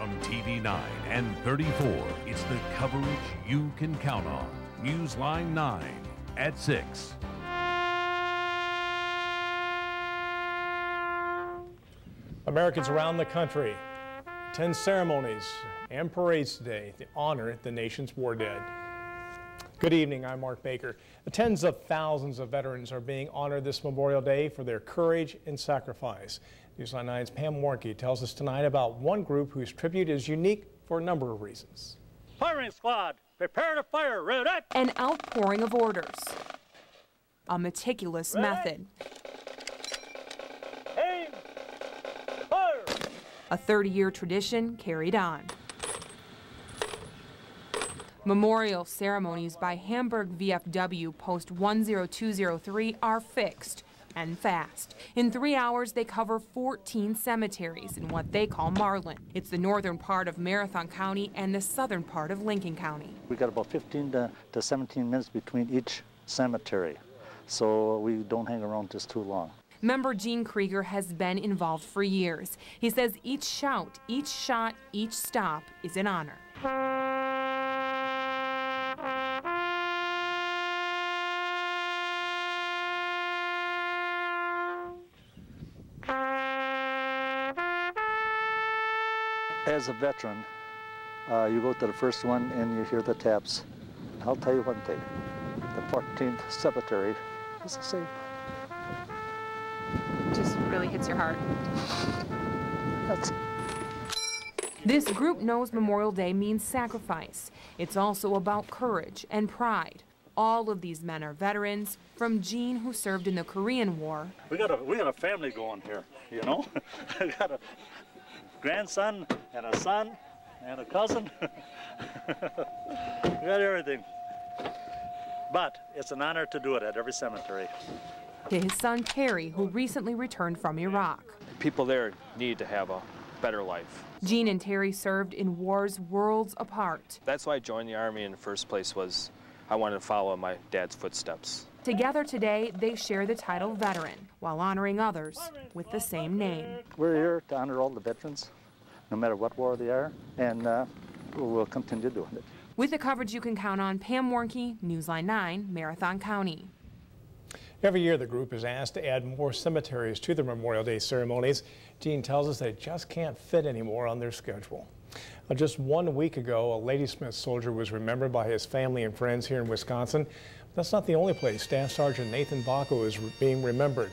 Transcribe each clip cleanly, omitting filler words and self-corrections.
From TV 9 and 34, it's the coverage you can count on. Newsline 9 at 6. Americans around the country attend ceremonies and parades today to honor the nation's war dead. Good evening, I'm Mark Baker. Tens of thousands of veterans are being honored this Memorial Day for their courage and sacrifice. Newsline 9's Pam Warnke tells us tonight about one group whose tribute is unique for a number of reasons. Firing squad, prepare to fire, ready. An outpouring of orders. A meticulous method. Aim, fire. A 30-year tradition carried on. Memorial ceremonies by Hamburg VFW Post 10203 are fixed and fast. In 3 hours, they cover 14 cemeteries in what they call Marlin. It's the northern part of Marathon County and the southern part of Lincoln County. We got about 15 to 17 minutes between each cemetery, so we don't hang around just too long. Member Gene Krieger has been involved for years. He says each shout, each shot, each stop is an honor. As a veteran, you go to the first one and you hear the taps. I'll tell you one thing, the 14th cemetery is the same. Just really hits your heart. That's This group knows Memorial Day means sacrifice. It's also about courage and pride. All of these men are veterans, from Gene, who served in the Korean War. We got a family going here, you know. We got a grandson and a son and a cousin. We got everything. But it's an honor to do it at every cemetery. To his son Terry, who recently returned from Iraq. People there need to have a better life. Gene and Terry served in wars worlds apart. That's why I joined the Army in the first place, was I wanted to follow my dad's footsteps. Together today, they share the title veteran, while honoring others with the same name. We're here to honor all the veterans, no matter what war they are, and we'll continue doing it. With the coverage you can count on, Pam Warnke, Newsline 9, Marathon County. Every year, the group is asked to add more cemeteries to the Memorial Day ceremonies. Gene tells us they just can't fit anymore on their schedule. Just 1 week ago, a Ladysmith soldier was remembered by his family and friends here in Wisconsin. That's not the only place Staff Sergeant Nathan Bacco is being remembered.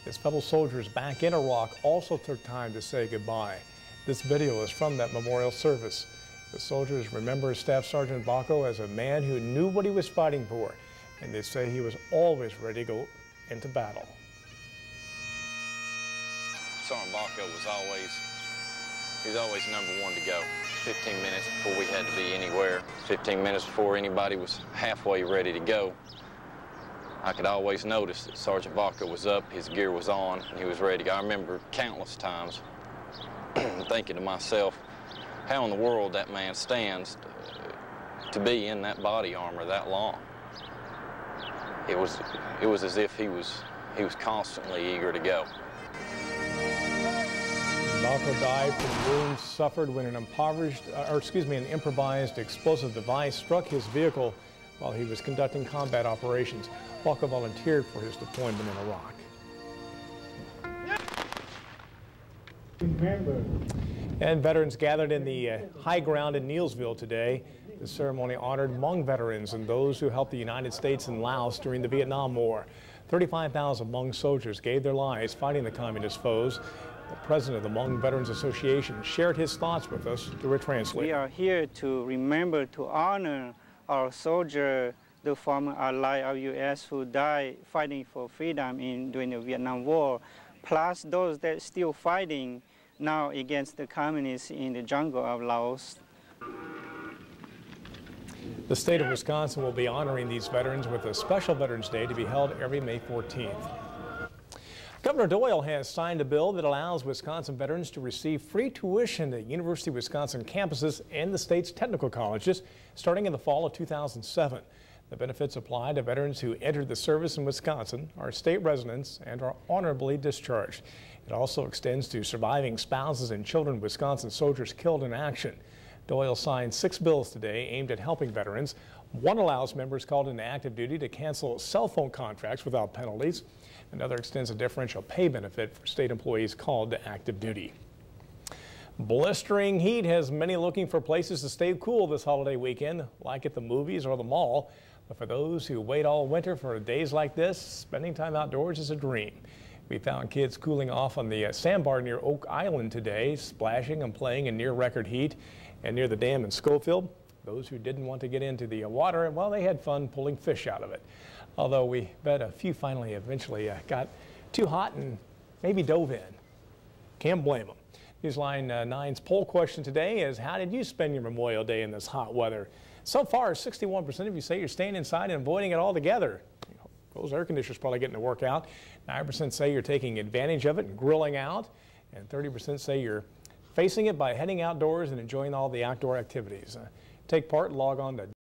His fellow soldiers back in Iraq also took time to say goodbye. This video is from that memorial service. The soldiers remember Staff Sergeant Bacco as a man who knew what he was fighting for, and they say he was always ready to go into battle. Sergeant Bacco was always number one to go. 15 minutes before we had to be anywhere, 15 minutes before anybody was halfway ready to go. I could always notice that Sergeant Bacco was up, his gear was on, and he was ready to go. I remember countless times thinking to myself, how in the world that man stands to be in that body armor that long. It was as if he was constantly eager to go. Bacco died from wounds suffered when an improvised explosive device struck his vehicle while he was conducting combat operations. Bacco volunteered for his deployment in Iraq. And veterans gathered in the high ground in Neillsville today. The ceremony honored Hmong veterans and those who helped the United States and Laos during the Vietnam War. 35,000 Hmong soldiers gave their lives fighting the communist foes. The president of the Hmong Veterans Association shared his thoughts with us through a translator. We are here to remember, to honor our soldiers, the former ally of U.S. who died fighting for freedom during the Vietnam War, plus those that are still fighting now against the communists in the jungle of Laos. The state of Wisconsin will be honoring these veterans with a special Veterans Day to be held every May 14th. Governor Doyle has signed a bill that allows Wisconsin veterans to receive free tuition at University of Wisconsin campuses and the state's technical colleges starting in the fall of 2007. The benefits apply to veterans who entered the service in Wisconsin, are state residents, and are honorably discharged. It also extends to surviving spouses and children of Wisconsin soldiers killed in action. Doyle signed 6 bills today aimed at helping veterans. One allows members called into active duty to cancel cell phone contracts without penalties. Another extends a differential pay benefit for state employees called to active duty. Blistering heat has many looking for places to stay cool this holiday weekend, like at the movies or the mall. But for those who wait all winter for days like this, spending time outdoors is a dream. We found kids cooling off on the sandbar near Oak Island today, splashing and playing in near record heat. And near the dam in Schofield, those who didn't want to get into the water, well, they had fun pulling fish out of it. Although we bet a few finally eventually got too hot and maybe dove in. Can't blame them. Newsline 9's poll question today is, how did you spend your Memorial Day in this hot weather? So far, 61% of you say you're staying inside and avoiding it altogether. Those air conditioners probably getting to work out. 9% say you're taking advantage of it and grilling out. And 30% say you're facing it by heading outdoors and enjoying all the outdoor activities. Take part, log on to